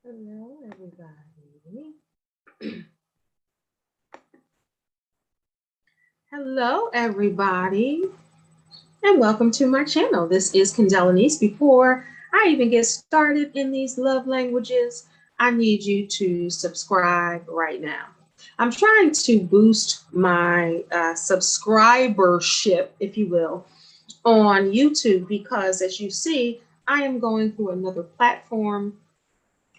Hello, everybody. Hello, everybody, and welcome to my channel. This is Kendell Lenice. Before I even get started in these love languages, I need you to subscribe right now. I'm trying to boost my subscribership, if you will, on YouTube because, as you see, I am going through another platform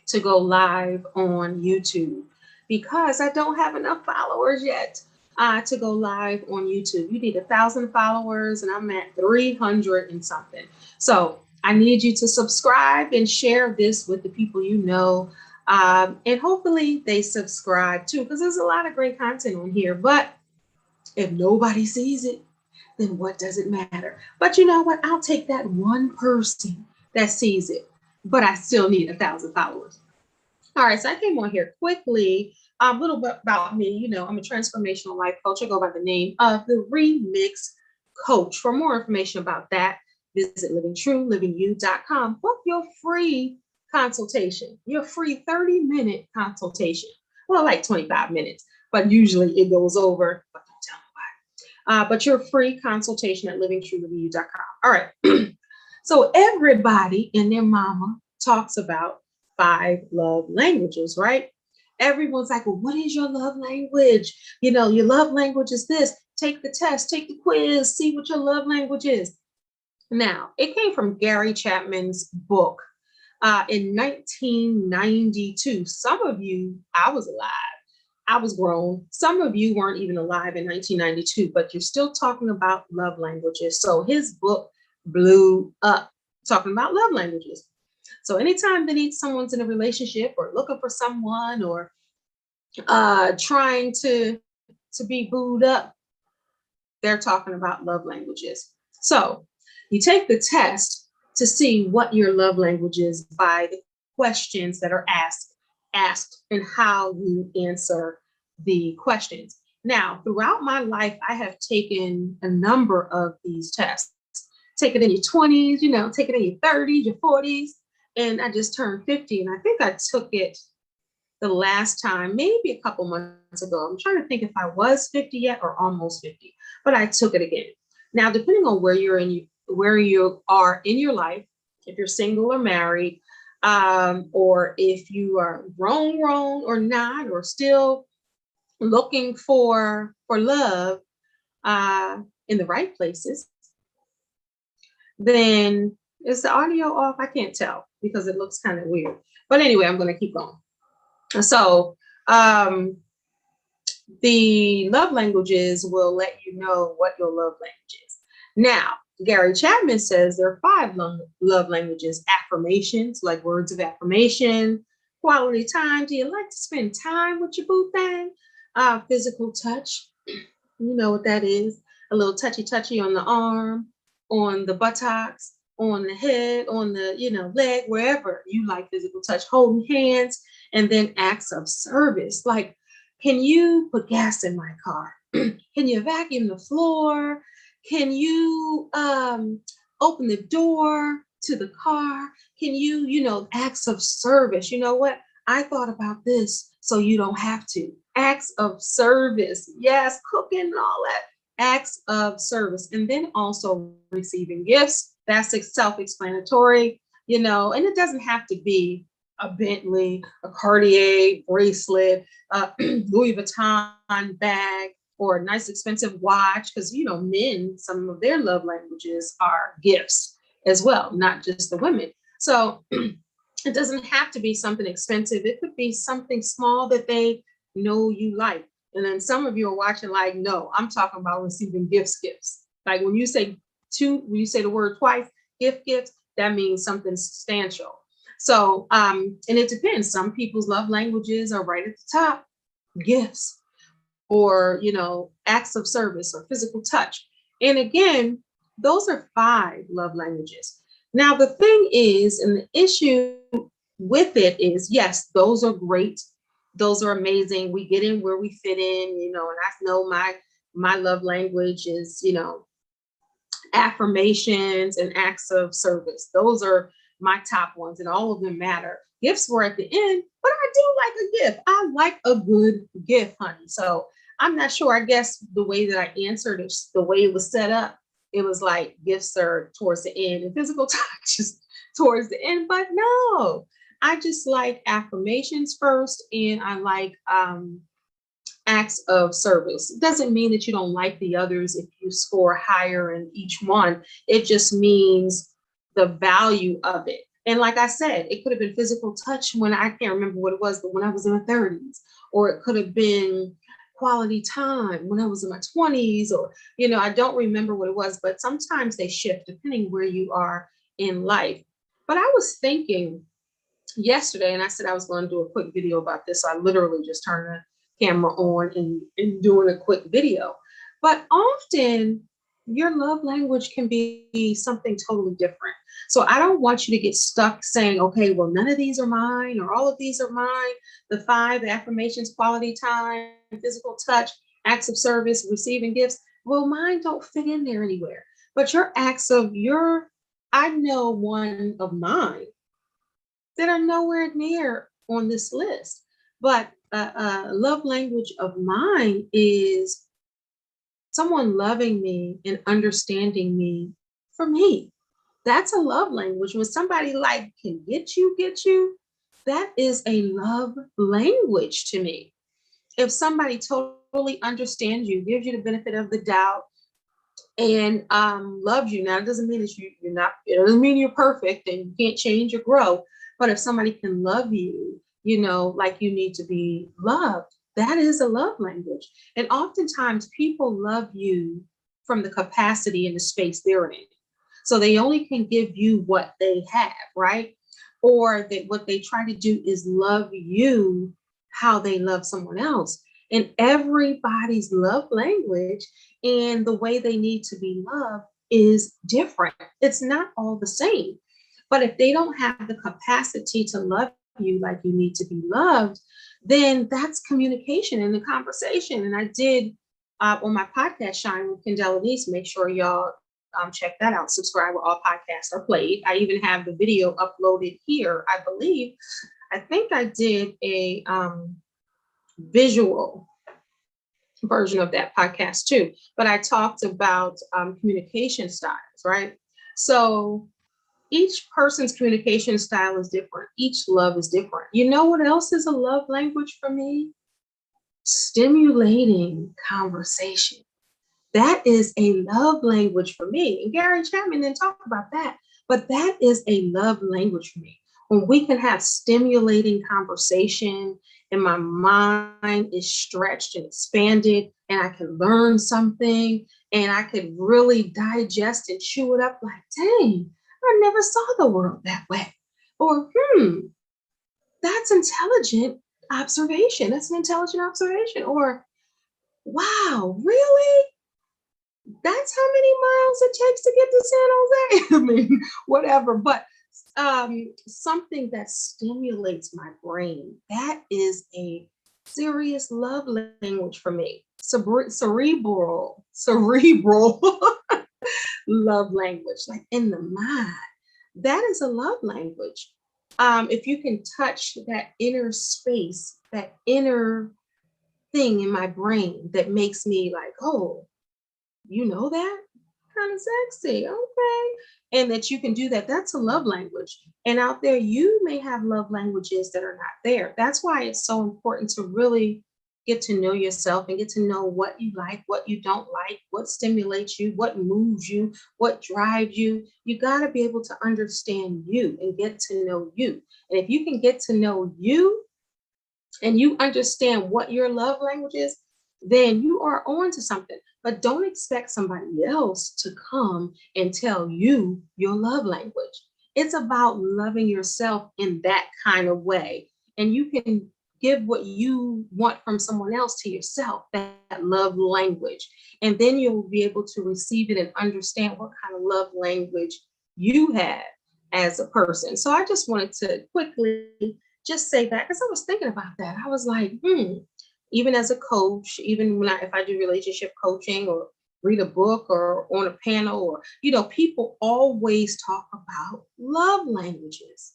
to go live on YouTube because I don't have enough followers yet to go live on YouTube. You need 1,000 followers and I'm at 300 and something. So I need you to subscribe and share this with the people you know. And hopefully they subscribe too, because there's a lot of great content on here. But if nobody sees it, then what does it matter? But you know what? I'll take that one person that sees it, but I still need 1,000 followers. All right, so I came on here quickly. A little bit about me. You know, I'm a transformational life coach. I go by the name of the Remix Coach. For more information about that, visit livingtruelivingyou.com. Book your free consultation, your free 30-minute consultation. Well, like 25 minutes, but usually it goes over, but don't tell nobody. But your free consultation at livingtruelivingyou.com. All right. So everybody and their mama talks about 5 love languages, right? Everyone's like, well, what is your love language? You know, your love language is this. Take the test, take the quiz, see what your love language is. Now, it came from Gary Chapman's book in 1992. Some of you, I was alive. I was grown. Some of you weren't even alive in 1992, but you're still talking about love languages. So his book blew up talking about love languages. So anytime that someone's in a relationship or looking for someone or trying to be booed up, they're talking about love languages. So you take the test to see what your love language is by the questions that are asked and how you answer the questions. Now, throughout my life, I have taken a number of these tests. Take it in your 20s, you know, take it in your 30s, your 40s. And I just turned 50, and I think I took it the last time, maybe a couple months ago. I'm trying to think if I was 50 yet or almost 50, but I took it again. Now, depending on where you are in your life, if you're single or married, or if you are grown or not, or still looking for love in the right places, then is the audio off? I can't tell because it looks kind of weird. But anyway, I'm going to keep going. So the love languages will let you know what your love language is. Now, Gary Chapman says there are 5 love languages: affirmations, like words of affirmation; quality time. Do you like to spend time with your boo thing? Physical touch. You know what that is. A little touchy on the arm, on the buttocks, on the head, on the, leg, wherever you like physical touch, holding hands. And then acts of service, like, can you put gas in my car? Can you vacuum the floor? Can you open the door to the car? Can you, acts of service. You know what? I thought about this so you don't have to. Acts of service. Yes, cooking and all that. Acts of service. And then also receiving gifts. That's self-explanatory, and it doesn't have to be a Bentley, a Cartier bracelet, Louis Vuitton bag, or a nice expensive watch, because, men, some of their love languages are gifts as well, not just the women. So it doesn't have to be something expensive. It could be something small that they know you like. And then some of you are watching like, no, I'm talking about receiving gifts. Like when you say the word twice, gifts, that means something substantial. So, and it depends. Some people's love languages are right at the top, gifts, or, acts of service or physical touch. And again, those are 5 love languages. Now, the thing is, and the issue with it is, yes, those are great. Those are amazing. We get in where we fit in, and I know my love language is, affirmations and acts of service. Those are my top ones, and all of them matter. Gifts were at the end, but I do like a gift. I like a good gift, honey. So I'm not sure. I guess the way that I answered it, the way it was set up, it was like gifts are towards the end and physical touch is towards the end. But no, I just like affirmations first, and I like acts of service. It doesn't mean that you don't like the others if you score higher in each one. It just means the value of it. And like I said, it could have been physical touch when I can't remember what it was, but when I was in my 30s, or it could have been quality time when I was in my 20s, or, I don't remember what it was, but sometimes they shift depending where you are in life. But I was thinking yesterday, and I said I was going to do a quick video about this. So I literally just turned the camera on and doing a quick video. But often your love language can be something totally different. So I don't want you to get stuck saying, okay, well, none of these are mine or all of these are mine. The 5, the affirmations, quality time, physical touch, acts of service, receiving gifts. Well, mine don't fit in there anywhere. But your acts of I know one of mine that are nowhere near on this list. But a love language of mine is someone loving me and understanding me for me. That's a love language. When somebody like can get you, that is a love language to me. If somebody totally understands you, gives you the benefit of the doubt, and loves you. Now, it doesn't mean that you're not, it doesn't mean you're perfect and you can't change or grow. But if somebody can love you, like you need to be loved, that is a love language. And oftentimes people love you from the capacity and the space they're in. So they only can give you what they have, right? Or that what they try to do is love you how they love someone else. And everybody's love language and the way they need to be loved is different. It's not all the same. But if they don't have the capacity to love you like you need to be loved, then that's communication and the conversation. And I did on my podcast, Shine with Kendell Lenice. Make sure y'all check that out. Subscribe where all podcasts are played. I even have the video uploaded here, I believe. I think I did a visual version of that podcast too, but I talked about communication styles, right? So each person's communication style is different. Each love is different. You know what else is a love language for me? Stimulating conversation. That is a love language for me. And Gary Chapman didn't talk about that, but that is a love language for me. When we can have stimulating conversation and my mind is stretched and expanded and I can learn something and I could really digest and chew it up like, dang, I never saw the world that way. Or, that's intelligent observation. That's an intelligent observation. Or, wow, really? That's how many miles it takes to get to San Jose. I mean, whatever. But something that stimulates my brain, that is a serious love language for me. Cerebral love language, like in the mind. That is a love language. If you can touch that inner space, that inner thing in my brain that makes me like, oh, you know that? Kind of sexy. Okay. And that you can do that. That's a love language. And out there, you may have love languages that are not there. That's why it's so important to really get to know yourself and get to know what you like, what you don't like, what stimulates you, what moves you, what drives you. You got to be able to understand you and get to know you. And if you can get to know you and you understand what your love language is, then you are on to something. But don't expect somebody else to come and tell you your love language. It's about loving yourself in that kind of way. And you can give what you want from someone else to yourself, that love language. And then you'll be able to receive it and understand what kind of love language you have as a person. So I just wanted to quickly just say that because I was thinking about that. I was like, even as a coach, even when if I do relationship coaching or read a book or on a panel or, people always talk about love languages.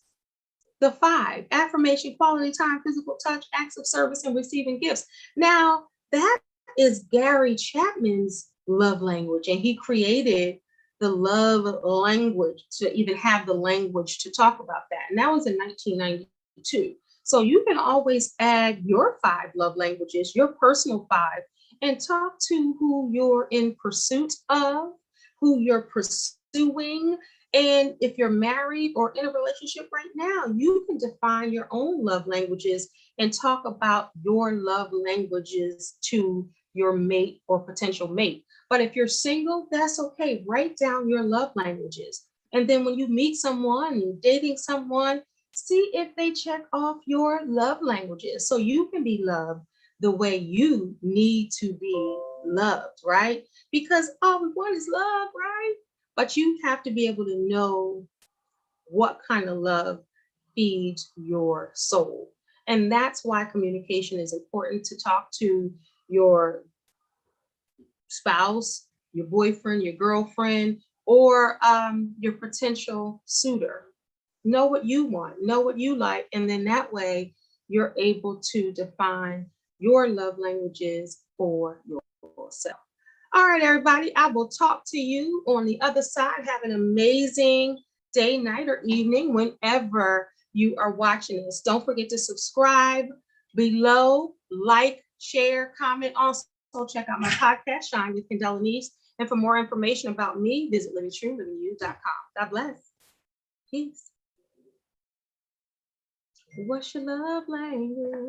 The 5, affirmation, quality time, physical touch, acts of service, and receiving gifts. Now, that is Gary Chapman's love language, and he created the love language to even have the language to talk about that. And that was in 1992. So you can always add your 5 love languages, your personal 5, and talk to who you're in pursuit of, who you're pursuing. And if you're married or in a relationship right now, you can define your own love languages and talk about your love languages to your mate or potential mate. But if you're single, that's okay. Write down your love languages. And then when you meet someone, dating someone, see if they check off your love languages so you can be loved the way you need to be loved, right? Because all we want is love, right? But you have to be able to know what kind of love feeds your soul. And that's why communication is important, to talk to your spouse, your boyfriend, your girlfriend, or your potential suitor. Know what you want, know what you like, and then that way you're able to define your love languages for yourself. All right, everybody, I will talk to you on the other side. Have an amazing day, night, or evening whenever you are watching this. Don't forget to subscribe below, like, share, comment. Also, check out my podcast, Shine with Kendell Lenice. And for more information about me, visit livingtruelivingYou.com. God bless. Peace. What's your love language?